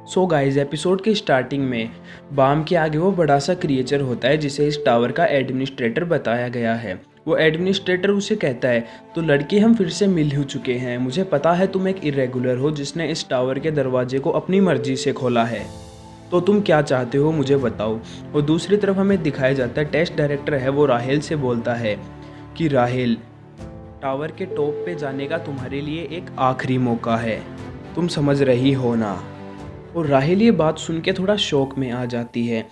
So guys, episode के starting में balm के आगे वो बड़ा सा क्रिएचर होता है जिसे इस टावर का एडमिनिस्ट्रेटर बताया गया है। वो एडमिनिस्ट्रेटर उसे कहता है, तो लड़के हम फिर से मिल हो चुके हैं। मुझे पता है तुम एक इरेगुलर हो जिसने इस टावर के दरवाजे को अपनी मर्जी से खोला है। तो तुम क्या चाहते हो मुझे बताओ। और दूसरी तरफ हमें दिखाया जाता है टेस्ट डायरेक्टर है वो राहेल से बोलता है कि राहेल, टावर के टॉप पे जाने का तुम्हारे लिए एक आखिरी मौका है, तुम समझ रही हो ना। और राहेल ये बात सुन के थोड़ा शौक में आ जाती है।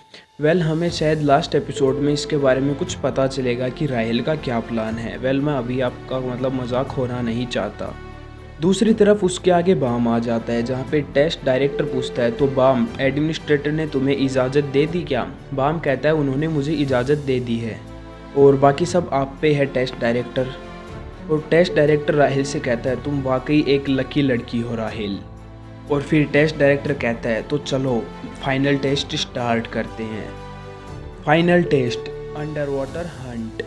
हमें शायद लास्ट एपिसोड में इसके बारे में कुछ पता चलेगा कि राहेल का क्या प्लान है। मैं अभी आपका मजाक होना नहीं चाहता। दूसरी तरफ उसके आगे बाम आ जाता है जहाँ पे टेस्ट डायरेक्टर पूछता है, तो बाम, एडमिनिस्ट्रेटर ने तुम्हें इजाज़त दे दी क्या। बाम कहता है उन्होंने मुझे इजाज़त दे दी है और बाकी सब आप पे है टेस्ट डायरेक्टर। और टेस्ट डायरेक्टर राहेल से कहता है तुम वाकई एक लकी लड़की हो राहेल। और फिर टेस्ट डायरेक्टर कहता है तो चलो फाइनल टेस्ट स्टार्ट करते हैं। Final test, under water hunt.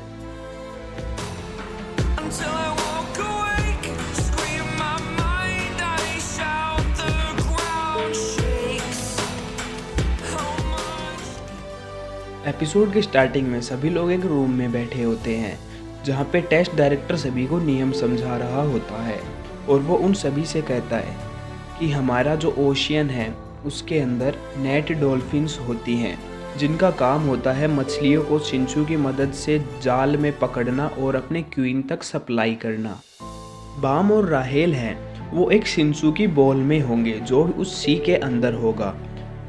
Until I walk awake, scream my mind, I shout, the ground shakes. How much? Episode के स्टार्टिंग में सभी लोग एक रूम में बैठे होते हैं जहाँ पे टेस्ट डायरेक्टर सभी को नियम समझा रहा होता है। और वो उन सभी से कहता है कि हमारा जो ओशियन है उसके अंदर नेट डॉल्फिन्स होती हैं जिनका काम होता है मछलियों को शिंशु की मदद से जाल में पकड़ना और अपने क्वीन तक सप्लाई करना। बाम और राहेल हैं वो एक शिंशु की बॉल में होंगे जो उस सी के अंदर होगा।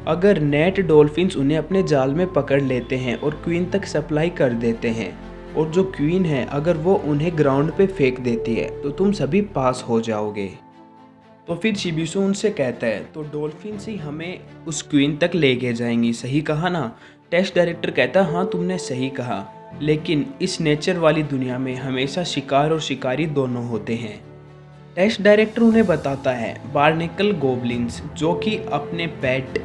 अगर नेट डॉल्फिन्स उन्हें अपने जाल में पकड़ लेते हैं और क्वीन तक सप्लाई कर देते हैं और जो क्वीन है अगर वो उन्हें ग्राउंड पे फेंक देती है तो तुम सभी पास हो जाओगे। तो फिर शिबिसु उनसे कहता है तो डॉल्फिन ही हमें उस क्वीन तक लेके जाएंगी, सही कहा ना। टेस्ट डायरेक्टर कहता है हाँ तुमने सही कहा, लेकिन इस नेचर वाली दुनिया में हमेशा शिकार और शिकारी दोनों होते हैं। टेस्ट डायरेक्टर उन्हें बताता है बार्नेकल गोबलिन्स जो कि अपने पेट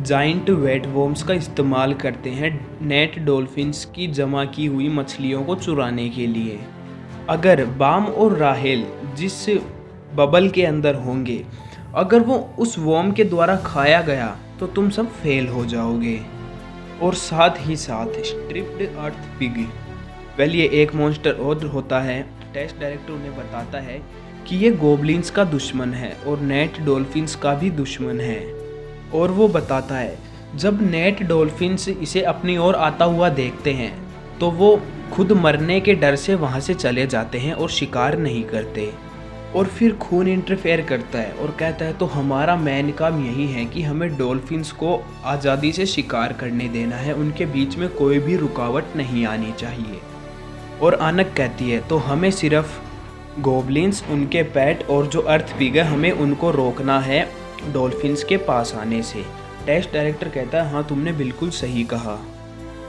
जाइंट वेट वॉर्म्स का इस्तेमाल करते हैं नेट डॉल्फिन्स की जमा की हुई मछलियों को चुराने के लिए। अगर बाम और राहेल जिस बबल के अंदर होंगे, अगर वो उस वॉर्म के द्वारा खाया गया तो तुम सब फेल हो जाओगे। और साथ ही साथ स्ट्रिप्ड अर्थ पिग, ये एक मॉन्स्टर और होता है। टेस्ट डायरेक्टर उन्हें बताता है कि ये गोबलिन्स का दुश्मन है और नेट डॉल्फिन्स का भी दुश्मन है। और वो बताता है जब नेट डॉल्फिन्स इसे अपनी ओर आता हुआ देखते हैं तो वो खुद मरने के डर से वहाँ से चले जाते हैं और शिकार नहीं करते। और फिर खून इंटरफेयर करता है और कहता है तो हमारा मेन काम यही है कि हमें डॉल्फिन्स को आज़ादी से शिकार करने देना है, उनके बीच में कोई भी रुकावट नहीं आनी चाहिए। और आनक कहती है तो हमें सिर्फ गोबलिन्स, उनके पेट और जो अर्थ पिग है हमें उनको रोकना है डॉल्फिन्स के पास आने से। टेस्ट डायरेक्टर कहता है हाँ तुमने बिल्कुल सही कहा।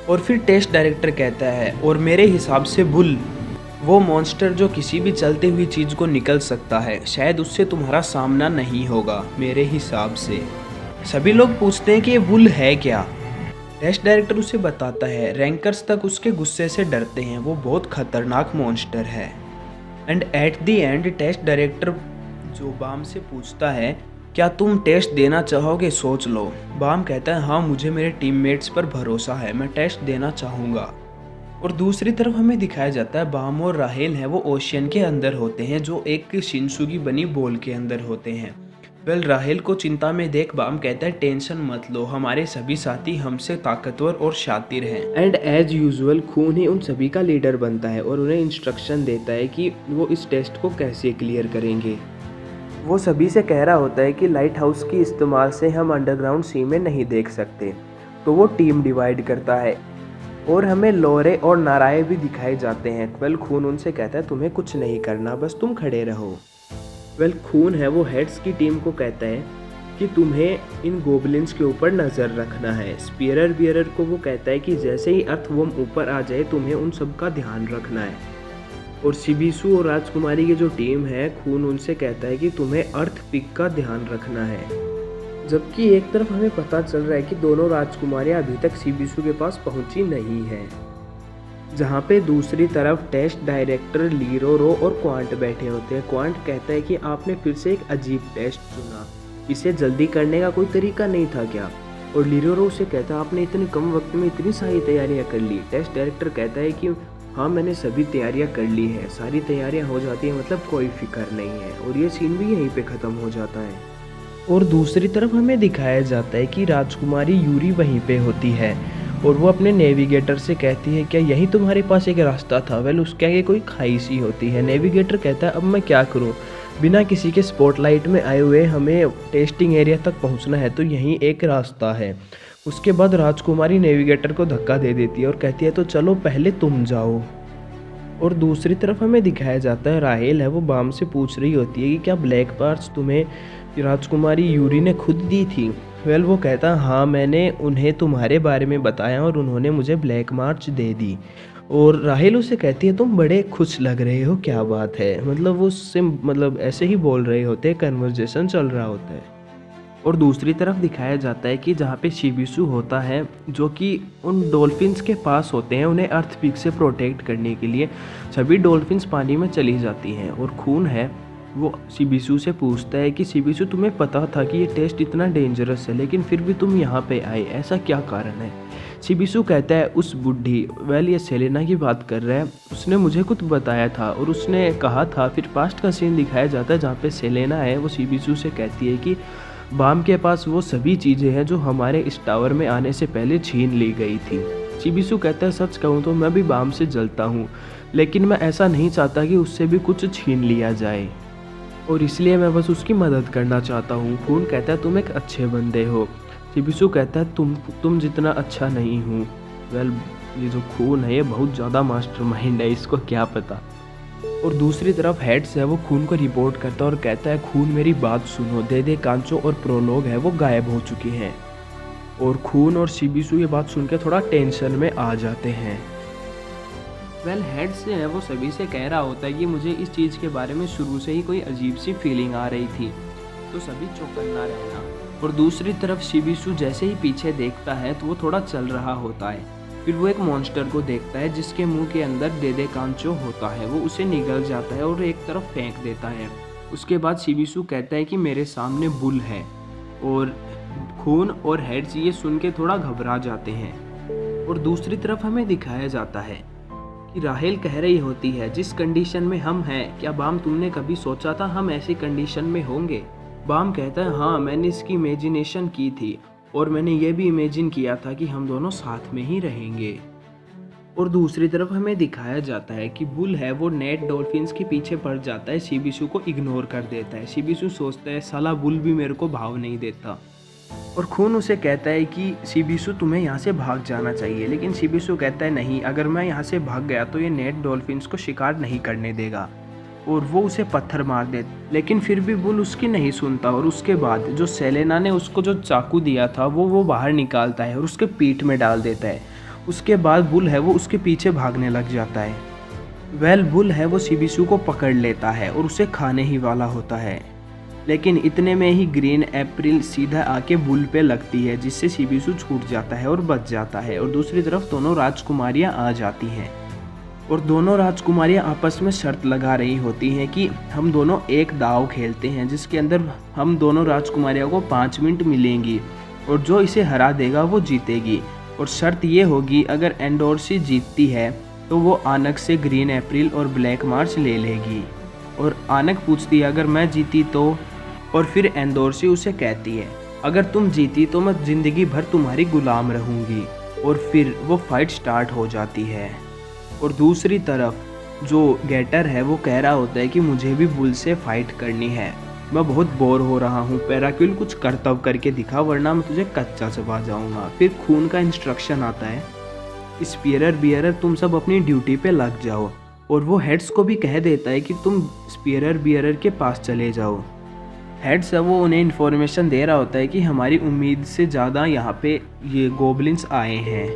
और फिर टेस्ट डायरेक्टर कहता है और मेरे हिसाब से बुल, वो मॉन्स्टर जो किसी भी चलती हुई चीज़ को निकल सकता है, शायद उससे तुम्हारा सामना नहीं होगा मेरे हिसाब से। सभी लोग पूछते हैं कि ये बुल है क्या। टेस्ट डायरेक्टर उसे बताता है रैंकर्स तक उसके गुस्से से डरते हैं, वो बहुत खतरनाक मॉन्स्टर है। And at the end test director जो बाम से पूछता है क्या तुम टेस्ट देना चाहोगे, सोच लो। बाम कहता है हाँ मुझे मेरे टीममेट्स पर भरोसा है, मैं टेस्ट देना चाहूँगा। और दूसरी तरफ हमें दिखाया जाता है बाम और राहेल हैं वो ओशियन के अंदर होते हैं जो एक शिंशु की बनी बॉल के अंदर होते हैं। राहेल को चिंता में देख बाम कहता है टेंशन मत लो, हमारे सभी साथी हमसे ताकतवर और शातिर हैं। एंड एज यूजुअल खून ही उन सभी का लीडर बनता है और उन्हें इंस्ट्रक्शन देता है कि वो इस टेस्ट को कैसे क्लियर करेंगे। वो सभी से कह रहा होता है कि लाइट हाउस की इस्तेमाल से हम अंडरग्राउंड सी में नहीं देख सकते। तो वो टीम डिवाइड करता है और हमें लोरे और नाराये भी दिखाए जाते हैं। खून उनसे कहता है तुम्हें कुछ नहीं करना, बस तुम खड़े रहो। खून है वो हेड्स की टीम को कहता है कि तुम्हें इन गोबलिन्स के ऊपर नज़र रखना है। स्पीयर बियरर को वो कहता है कि जैसे ही अर्थवॉर्म ऊपर आ जाए तुम्हें उन सब का ध्यान रखना है। और शिबिसु और राजकुमारी की जो टीम है खून उनसे कहता है कि तुम्हें अर्थ पिग का ध्यान रखना है। जबकि एक तरफ हमें पता चल रहा है कि दोनों राजकुमारियां अभी तक शिबिसु के पास पहुंची नहीं है, जहां पे दूसरी तरफ टेस्ट डायरेक्टर लीरो रो और क्वांट बैठे होते हैं। क्वांट कहता है कि आपने फिर से एक अजीब टेस्ट चुना, इसे जल्दी करने का कोई तरीका नहीं था क्या? और लीरोरो उसे कहता है आपने इतने कम वक्त में इतनी सारी तैयारियां कर ली। टेस्ट डायरेक्टर कहता है कि हाँ मैंने सभी तैयारियां कर ली है, सारी तैयारियां हो जाती हैं मतलब कोई फिक्र नहीं है। और ये सीन भी यहीं पे ख़त्म हो जाता है। और दूसरी तरफ हमें दिखाया जाता है कि राजकुमारी यूरी वहीं पे होती है और वो अपने नेविगेटर से कहती है क्या यही तुम्हारे पास एक रास्ता था? वेल उसके आगे कोई खाई सी होती है। नेविगेटर कहता है अब मैं क्या करूं, बिना किसी के स्पॉटलाइट में आए हुए हमें टेस्टिंग एरिया तक पहुंचना है, तो यहीं एक रास्ता है। उसके बाद राजकुमारी नेविगेटर को धक्का दे देती है और कहती है तो चलो पहले तुम जाओ। और दूसरी तरफ हमें दिखाया जाता है राहेल है वो बाम से पूछ रही होती है कि क्या ब्लैक पार्ट्स तुम्हें राजकुमारी यूरी ने खुद दी थी? वेल वो कहता है हाँ मैंने उन्हें तुम्हारे बारे में बताया और उन्होंने मुझे ब्लैक मार्च दे दी। और राहेल उसे कहती है तुम बड़े खुश लग रहे हो, क्या बात है? मतलब वो उससे मतलब ऐसे ही बोल रहे होते हैं, कन्वर्जेशन चल रहा होता है। और दूसरी तरफ दिखाया जाता है कि जहाँ पे शिबिसु होता है जो कि उन डॉल्फिन्स के पास होते हैं, उन्हें अर्थक्वेक से प्रोटेक्ट करने के लिए सभी डॉल्फिन्स पानी में चली जाती हैं। और खून है वो शिबिसु से पूछता है कि शिबिसु तुम्हें पता था कि ये टेस्ट इतना डेंजरस है लेकिन फिर भी तुम यहाँ पे आए, ऐसा क्या कारण है? शिबिसु कहता है उस बुढ़ी, वेल ये सेलेना की बात कर रहा है, उसने मुझे कुछ बताया था और उसने कहा था। फिर पास्ट का सीन दिखाया जाता है जहाँ पे सेलेना है वो शिबिसु से कहती है कि बाम के पास वो सभी चीज़ें हैं जो हमारे इस टावर में आने से पहले छीन ली गई थी। शिबिसु कहता है सच कहूँ तो मैं भी बाम से जलता हूँ लेकिन मैं ऐसा नहीं चाहता कि उससे भी कुछ छीन लिया जाए और इसलिए मैं बस उसकी मदद करना चाहता हूँ। खून कहता है तुम एक अच्छे बंदे हो। शिबिसु कहता है तुम जितना अच्छा नहीं हूँ। वेल ये जो खून है ये बहुत ज़्यादा मास्टरमाइंड है, इसको क्या पता। और दूसरी तरफ हेड्स है वो खून को रिपोर्ट करता है और कहता है खून मेरी बात सुनो, दे कांचो और प्रोलोग है वो गायब हो चुके हैं। और खून और शिबिसु ये बात सुन के थोड़ा टेंशन में आ जाते हैं। वेल हेड्स है वो सभी से कह रहा होता है कि मुझे इस चीज़ के बारे में शुरू से ही कोई अजीब सी फीलिंग आ रही थी, तो सभी चौकन्ना रहना। और दूसरी तरफ शिबिसु जैसे ही पीछे देखता है तो वो थोड़ा चल रहा होता है। फिर वो एक मॉन्स्टर को देखता है जिसके मुंह के अंदर दे कांचो होता है, वो उसे निगल जाता है और एक तरफ फेंक देता है। उसके बाद शिबिसु कहता है कि मेरे सामने बुल है। और खून और हेड्स ये सुन के थोड़ा घबरा जाते हैं। और दूसरी तरफ हमें दिखाया जाता है कि राहेल कह रही होती है जिस कंडीशन में हम हैं, क्या बाम तुमने कभी सोचा था हम ऐसी कंडीशन में होंगे? बाम कहता है हाँ मैंने इसकी इमेजिनेशन की थी और मैंने ये भी इमेजिन किया था कि हम दोनों साथ में ही रहेंगे। और दूसरी तरफ हमें दिखाया जाता है कि बुल है वो नेट डॉल्फिन्स के पीछे पड़ जाता है, शिबिसु को इग्नोर कर देता है। शिबिसु सोचता है साला बुल भी मेरे को भाव नहीं देता। और खून उसे कहता है कि शिबिसु तुम्हें यहाँ से भाग जाना चाहिए, लेकिन शिबिसु कहता है नहीं, अगर मैं यहाँ से भाग गया तो ये नेट डॉल्फिन्स को शिकार नहीं करने देगा। और वो उसे पत्थर मार दे, लेकिन फिर भी बुल उसकी नहीं सुनता। और उसके बाद जो सेलेना ने उसको जो चाकू दिया था वो बाहर निकालता है और उसके पीठ में डाल देता है। उसके बाद बुल है वो उसके पीछे भागने लग जाता है। वेल बुल है वो शिबिसु को पकड़ लेता है और उसे खाने ही वाला होता है, लेकिन इतने में ही ग्रीन अप्रैल सीधा आके बुल पे लगती है जिससे शिबिसु छूट जाता है और बच जाता है। और दूसरी तरफ दोनों राजकुमारियां आ जाती हैं और दोनों राजकुमारियां आपस में शर्त लगा रही होती हैं कि हम दोनों एक दाव खेलते हैं जिसके अंदर हम दोनों राजकुमारियों को 5 मिनट मिलेंगी और जो इसे हरा देगा वो जीतेगी। और शर्त ये होगी अगर एंडोर्सी जीतती है तो वो आनक से ग्रीन अप्रैल और ब्लैक मार्च ले लेगी। और आनक पूछती है अगर मैं जीती तो, और फिर एंडोर्सी उसे कहती है अगर तुम जीती तो मैं ज़िंदगी भर तुम्हारी गुलाम रहूँगी। और फिर वो फाइट स्टार्ट हो जाती है। और दूसरी तरफ जो गेटर है वो कह रहा होता है कि मुझे भी बुल से फाइट करनी है, मैं बहुत बोर हो रहा हूँ, पैराक्यूल कुछ करतब करके दिखा वरना मैं तुझे कच्चा चबा जाऊँगा। फिर खून का इंस्ट्रक्शन आता है स्पीयर बियरर तुम सब अपनी ड्यूटी पे लग जाओ। और वो हेड्स को भी कह देता है कि तुम स्पीयर बियरर के पास चले जाओ। हेड्स है वो उन्हें इन्फॉर्मेशन दे रहा होता है कि हमारी उम्मीद से ज़्यादा यहाँ पे ये गोबलिन्स आए हैं।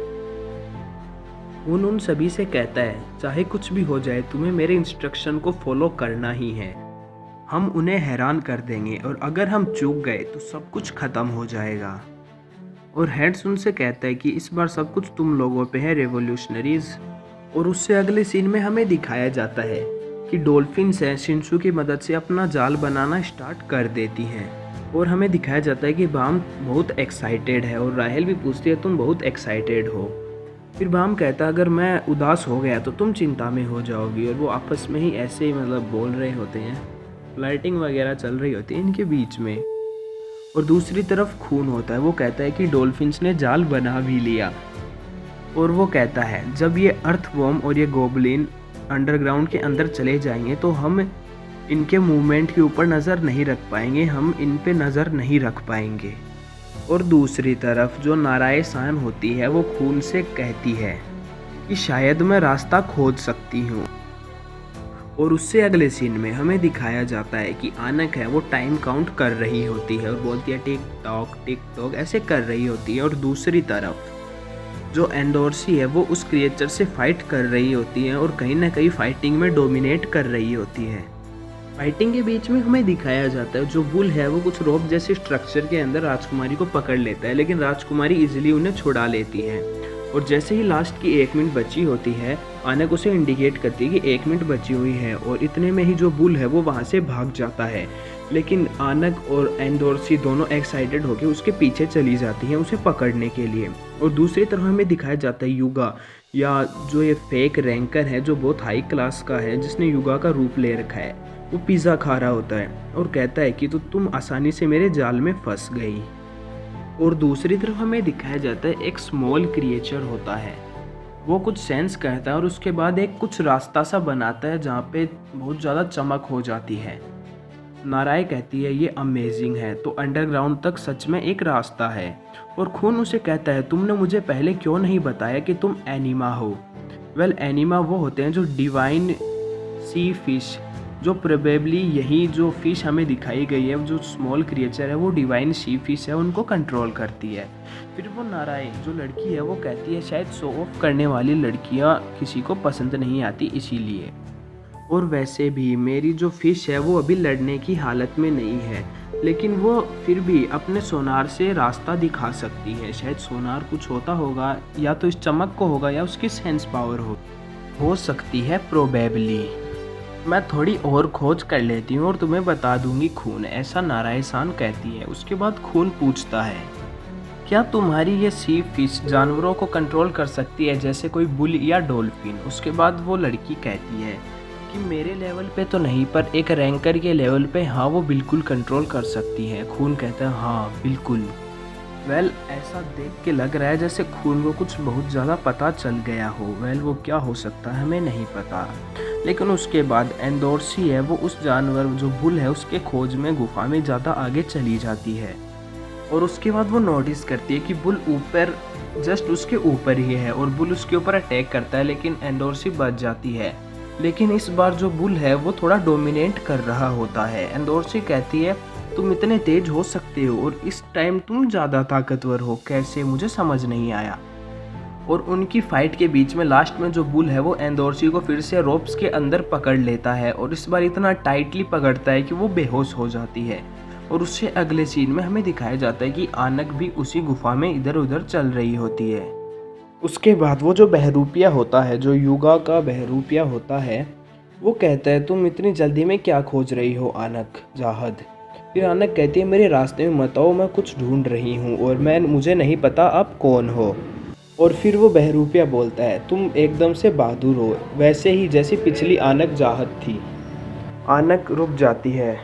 उन सभी से कहता है चाहे कुछ भी हो जाए तुम्हें मेरे इंस्ट्रक्शन को फॉलो करना ही है, हम उन्हें हैरान कर देंगे और अगर हम चूक गए तो सब कुछ ख़त्म हो जाएगा। और हेड्स उनसे कहता है कि इस बार सब कुछ तुम लोगों पे है रेवोल्यूशनरीज। और उससे अगले सीन में हमें दिखाया जाता है कि डॉल्फिन्स हैं शिनसू की मदद से अपना जाल बनाना स्टार्ट कर देती हैं। और हमें दिखाया जाता है कि बाम बहुत एक्साइटेड है और राहेल भी पूछती है तुम बहुत एक्साइटेड हो। फिर बाम कहता है अगर मैं उदास हो गया तो तुम चिंता में हो जाओगी, और वो आपस में ही ऐसे ही मतलब बोल रहे होते हैं, फ्लर्टिंग वगैरह चल रही होती है इनके बीच में। और दूसरी तरफ खून होता है, वो कहता है कि डॉल्फिन्स ने जाल बना भी लिया, और वो कहता है जब ये अर्थवॉर्म और ये गोबलिन अंडरग्राउंड के अंदर चले जाएंगे तो हम इनके मूवमेंट के ऊपर नज़र नहीं रख पाएंगे, हम इन पे नज़र नहीं रख पाएंगे। और दूसरी तरफ जो नाराय सान होती है वो खून से कहती है कि शायद मैं रास्ता खोज सकती हूँ। और उससे अगले सीन में हमें दिखाया जाता है कि आनक है वो टाइम काउंट कर रही होती है और बोलती है टिक टॉक ऐसे कर रही होती है। और दूसरी तरफ जो एंडोर्सी है वो उस क्रिएचर से फाइट कर रही होती है और कहीं ना कहीं फाइटिंग में डोमिनेट कर रही होती है। फाइटिंग के बीच में हमें दिखाया जाता है जो बुल है वो कुछ रोप जैसे स्ट्रक्चर के अंदर राजकुमारी को पकड़ लेता है, लेकिन राजकुमारी इजीली उन्हें छुड़ा लेती है। और जैसे ही लास्ट की 1 मिनट बची होती है, आनक उसे इंडिकेट करती है कि 1 मिनट बची हुई है, और इतने में ही जो बुल है वो वहाँ से भाग जाता है। लेकिन आनक और एंडोर्सी दोनों एक्साइटेड होकर उसके पीछे चली जाती हैं उसे पकड़ने के लिए। और दूसरी तरफ हमें दिखाया जाता है युगा, या जो ये फेक रैंकर है जो बहुत हाई क्लास का है जिसने युगा का रूप ले रखा है, वो पिज़्ज़ा खा रहा होता है और कहता है कि तो तुम आसानी से मेरे जाल में फंस गई। और दूसरी तरफ हमें दिखाया जाता है एक स्मॉल क्रिएचर होता है, वो कुछ सेंस करता है और उसके बाद एक कुछ रास्ता सा बनाता है जहाँ पे बहुत ज़्यादा चमक हो जाती है। नाराय कहती है ये अमेजिंग है, तो अंडरग्राउंड तक सच में एक रास्ता है। और खून उसे कहता है तुमने मुझे पहले क्यों नहीं बताया कि तुम एनिमा हो। वेल एनिमा वो होते हैं जो डिवाइन सी फिश, जो प्रोबेबली यही जो फिश हमें दिखाई गई है जो स्मॉल क्रिएचर है वो डिवाइन सी फिश है, उनको कंट्रोल करती है। फिर वो नाराय जो लड़की है वो कहती है शायद शो ऑफ करने वाली लड़कियां किसी को पसंद नहीं आती इसीलिए, और वैसे भी मेरी जो फिश है वो अभी लड़ने की हालत में नहीं है, लेकिन वो फिर भी अपने सोनार से रास्ता दिखा सकती है। शायद सोनार कुछ होता होगा, या तो इस चमक को होगा या उसकी सेंस पावर हो सकती है प्रोबेबली। मैं थोड़ी और खोज कर लेती हूँ और तुम्हें बता दूंगी खून, ऐसा नाराय सान कहती है। उसके बाद खून पूछता है क्या तुम्हारी ये सी फिश जानवरों को कंट्रोल कर सकती है जैसे कोई बुल या डॉल्फिन। उसके बाद वो लड़की कहती है कि मेरे लेवल पे तो नहीं, पर एक रैंकर के लेवल पे हाँ वो बिल्कुल कंट्रोल कर सकती है। खून कहता है हाँ बिल्कुल। वेल ऐसा देख के लग रहा है जैसे खून को कुछ बहुत ज़्यादा पता चल गया हो। वेल वो क्या हो सकता है हमें नहीं पता, लेकिन उसके बाद एंडोर्सी है वो उस जानवर जो बुल है उसके खोज में गुफा में ज़्यादा आगे चली जाती है। और उसके बाद वो नोटिस करती है कि बुल ऊपर जस्ट उसके ऊपर ही है और बुल उसके ऊपर अटैक करता है, लेकिन एंडोर्सी बच जाती है। लेकिन इस बार जो बुल है वो थोड़ा डोमिनेट कर रहा होता है। एंडोर्सी कहती है तुम इतने तेज हो सकते हो और इस टाइम तुम ज़्यादा ताकतवर हो, कैसे मुझे समझ नहीं आया। और उनकी फाइट के बीच में लास्ट में जो बुल है वो एंडोर्सी को फिर से रोप्स के अंदर पकड़ लेता है और इस बार इतना टाइटली पकड़ता है कि वो बेहोश हो जाती है। और उससे अगले सीन में हमें दिखाया जाता है कि आनक भी उसी गुफा में इधर उधर चल रही होती है। उसके बाद वो जो बहरूपिया होता है, जो युगा का बहरूपिया होता है, वो कहता है तुम इतनी जल्दी में क्या खोज रही हो आनक जाहद। फिर आनक कहती है मेरे रास्ते में मत आओ, मैं कुछ ढूंढ रही हूँ और मुझे नहीं पता आप कौन हो। और फिर वो बहरूपिया बोलता है तुम एकदम से बहादुर हो, वैसे ही जैसी पिछली आनक जाहद थी। आनक रुक जाती है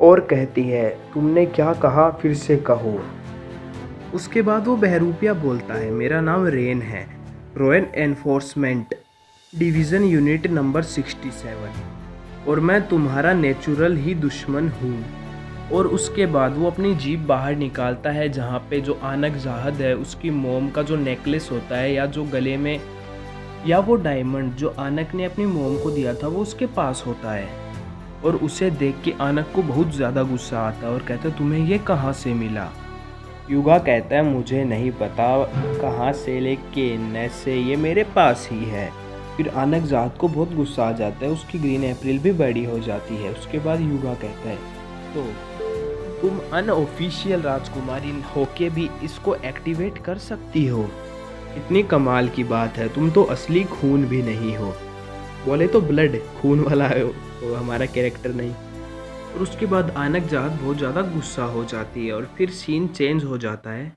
और कहती है तुमने क्या कहा, फिर से कहो। उसके बाद वो बहरूपिया बोलता है मेरा नाम रेन है, royal enforcement division unit number 67, और मैं तुम्हारा नेचुरल ही दुश्मन हूँ। और उसके बाद वो अपनी जीप बाहर निकालता है जहाँ पे जो आनक जाहद है उसकी मोम का जो नेकलेस होता है या जो गले में, या वो डायमंड जो आनक ने अपनी मोम को दिया था वो उसके पास होता है। और उसे देख के आनक को बहुत ज़्यादा गुस्सा आता है और कहता है तुम्हें ये कहाँ से मिला। युगा कहता है मुझे नहीं पता कहाँ से, लेकिन ऐसे ये मेरे पास ही है। फिर आनक जाहद को बहुत गुस्सा आ जाता है, उसकी ग्रीन अप्रैल भी बड़ी हो जाती है। उसके बाद युगा कहता है तो तुम अनऑफिशियल राजकुमारी होके भी इसको एक्टिवेट कर सकती हो, इतनी कमाल की बात है, तुम तो असली खून भी नहीं हो। बोले तो ब्लड खून वाला है वो हमारा कैरेक्टर नहीं। और उसके बाद आनक जात बहुत ज़्यादा गुस्सा हो जाती है और फिर सीन चेंज हो जाता है।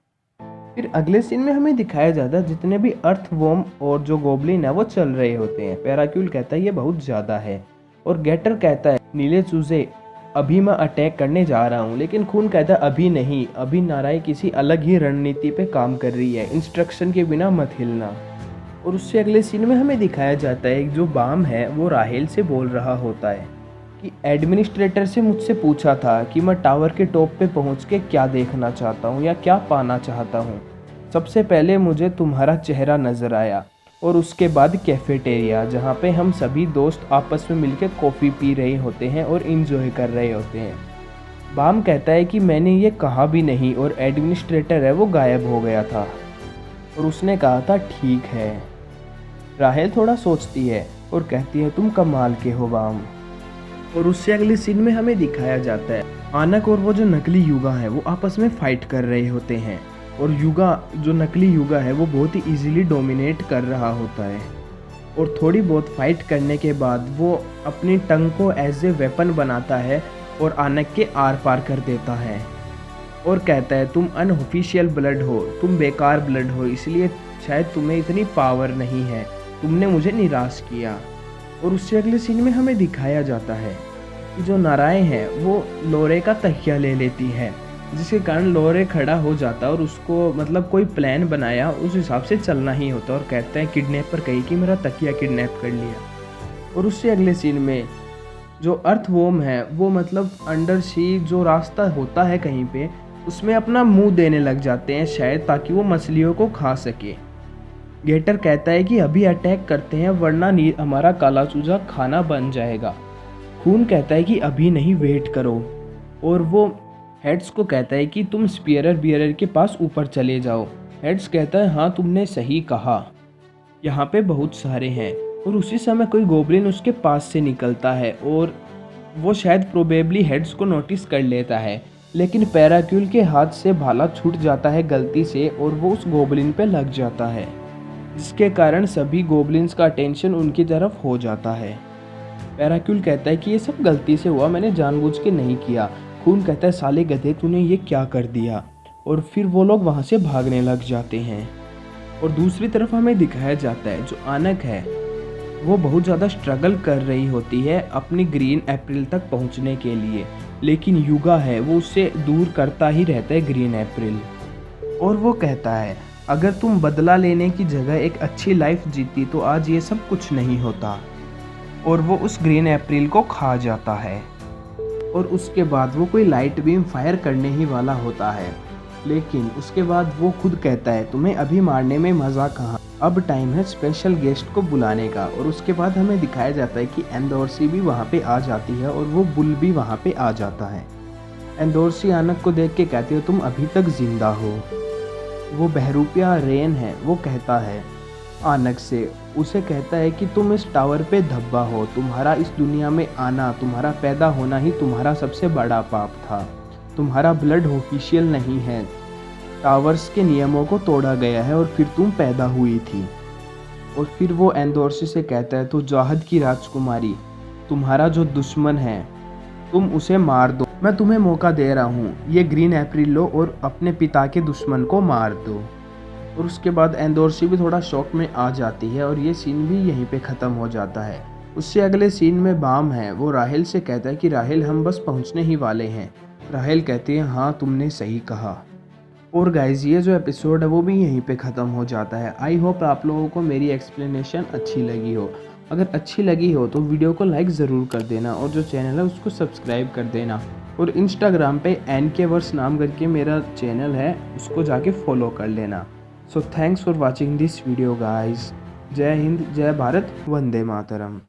फिर अगले सीन में हमें दिखाया जाता है जितने भी अर्थवॉर्म और जो गोबलिन है वो चल रहे होते हैं। पैराक्यूल कहता है ये बहुत ज़्यादा है और गेटर कहता है नीले चूजे अभी मैं अटैक करने जा रहा हूँ, लेकिन खून कहता है अभी नहीं, अभी नाराई किसी अलग ही रणनीति पे काम कर रही है, इंस्ट्रक्शन के बिना मत हिलना। और उससे अगले सीन में हमें दिखाया जाता है जो बाम है वो राहेल से बोल रहा होता है कि एडमिनिस्ट्रेटर से मुझसे पूछा था कि मैं टावर के टॉप पे पहुंच के क्या देखना चाहता हूं या क्या पाना चाहता हूं। सबसे पहले मुझे तुम्हारा चेहरा नज़र आया और उसके बाद कैफेटेरिया जहां पे हम सभी दोस्त आपस में मिलकर कॉफ़ी पी रहे होते हैं और इन्जॉय कर रहे होते हैं। बाम कहता है कि मैंने ये कहा भी नहीं और एडमिनिस्ट्रेटर है वो गायब हो गया था और उसने कहा था ठीक है। राहेल थोड़ा सोचती है और कहती है तुम कमाल के हो बाम। और उससे अगले सीन में हमें दिखाया जाता है आनक और वो जो नकली युगा है वो आपस में फाइट कर रहे होते हैं और युगा जो नकली युगा है वो बहुत ही इजीली डोमिनेट कर रहा होता है और थोड़ी बहुत फाइट करने के बाद वो अपनी टंग को एज ए वेपन बनाता है और आनक के आर पार कर देता है और कहता है तुम अनऑफिशियल ब्लड हो, तुम बेकार ब्लड हो, इसलिए शायद तुम्हें इतनी पावर नहीं है, तुमने मुझे निराश किया। और उससे अगले सीन में हमें दिखाया जाता है कि जो नाराय है वो लोरे का तकिया ले लेती है, जिसके कारण लोरे खड़ा हो जाता है और उसको मतलब कोई प्लान बनाया उस हिसाब से चलना ही होता है और कहता है किडनैपर कही कि मेरा तकिया किडनैप कर लिया। और उससे अगले सीन में जो अर्थवॉर्म है वो मतलब अंडर सी जो रास्ता होता है कहीं पे उसमें अपना मुंह देने लग जाते हैं शायद ताकि वो मछलियों को खा सके। गेटर कहता है कि अभी अटैक करते हैं वरना हमारा काला चूजा खाना बन जाएगा। खून कहता है कि अभी नहीं, वेट करो। और वो हेड्स को कहता है कि तुम स्पीयर बियरर के पास ऊपर चले जाओ। हेड्स कहता है हाँ तुमने सही कहा, यहाँ पे बहुत सारे हैं। और उसी समय कोई गोब्लिन उसके पास से निकलता है और वो शायद प्रोबेबली हेड्स को नोटिस कर लेता है, लेकिन पैराक्यूल के हाथ से भाला छूट जाता है गलती से और वो उस गोब्लिन पे लग जाता है, जिसके कारण सभी गोब्लिन्स का अटेंशन उनकी तरफ हो जाता है। पैराक्यूल कहता है कि ये सब गलती से हुआ, मैंने जानबूझ के नहीं किया। खून कहता है साले गधे तूने ये क्या कर दिया, और फिर वो लोग वहाँ से भागने लग जाते हैं। और दूसरी तरफ हमें दिखाया जाता है जो आनक है वो बहुत ज़्यादा स्ट्रगल कर रही होती है अपनी ग्रीन अप्रैल तक पहुँचने के लिए, लेकिन युगा है वो उससे दूर करता ही रहता है ग्रीन अप्रैल। और वो कहता है अगर तुम बदला लेने की जगह एक अच्छी लाइफ जीती तो आज ये सब कुछ नहीं होता। और वो उस ग्रीन अप्रैल को खा जाता है और उसके बाद वो कोई लाइट बीम फायर करने ही वाला होता है, लेकिन उसके बाद वो खुद कहता है तुम्हें अभी मारने में मज़ा कहाँ, अब टाइम है स्पेशल गेस्ट को बुलाने का। और उसके बाद हमें दिखाया जाता है कि एंडोर्सी भी वहाँ पे आ जाती है और वो बुल भी वहाँ पे आ जाता है। एंडोर्सी आनक को देख के कहती है तुम अभी तक जिंदा हो। वो बहरूपिया रेन है वो कहता है आनक से, उसे कहता है कि तुम इस टावर पे धब्बा हो, तुम्हारा इस दुनिया में आना, तुम्हारा पैदा होना ही तुम्हारा सबसे बड़ा पाप था, तुम्हारा ब्लड ऑफिशियल नहीं है, टावर्स के नियमों को तोड़ा गया है और फिर तुम पैदा हुई थी। और फिर वो एंडोर्सी से कहता है तो जाहद की राजकुमारी, तुम्हारा जो दुश्मन है तुम उसे मार दो, मैं तुम्हें मौका दे रहा हूँ, ये ग्रीन अप्रैल लो और अपने पिता के दुश्मन को मार दो। और उसके बाद एंडोर्सी भी थोड़ा शॉक में आ जाती है और ये सीन भी यहीं पे ख़त्म हो जाता है। उससे अगले सीन में बाम है वो राहेल से कहता है कि राहेल हम बस पहुंचने ही वाले हैं। राहेल कहती है हाँ तुमने सही कहा। और गाइज ये जो एपिसोड है वो भी यहीं पे ख़त्म हो जाता है। आई होप आप लोगों को मेरी एक्सप्लेनेशन अच्छी लगी हो। अगर अच्छी लगी हो तो वीडियो को लाइक ज़रूर कर देना और जो चैनल है उसको सब्सक्राइब कर देना। और इंस्टाग्राम पे NK वर्स नाम करके मेरा चैनल है, उसको जाके फॉलो कर लेना। So thanks for watching this video guys. जय हिंद, जय भारत, वंदे मातरम।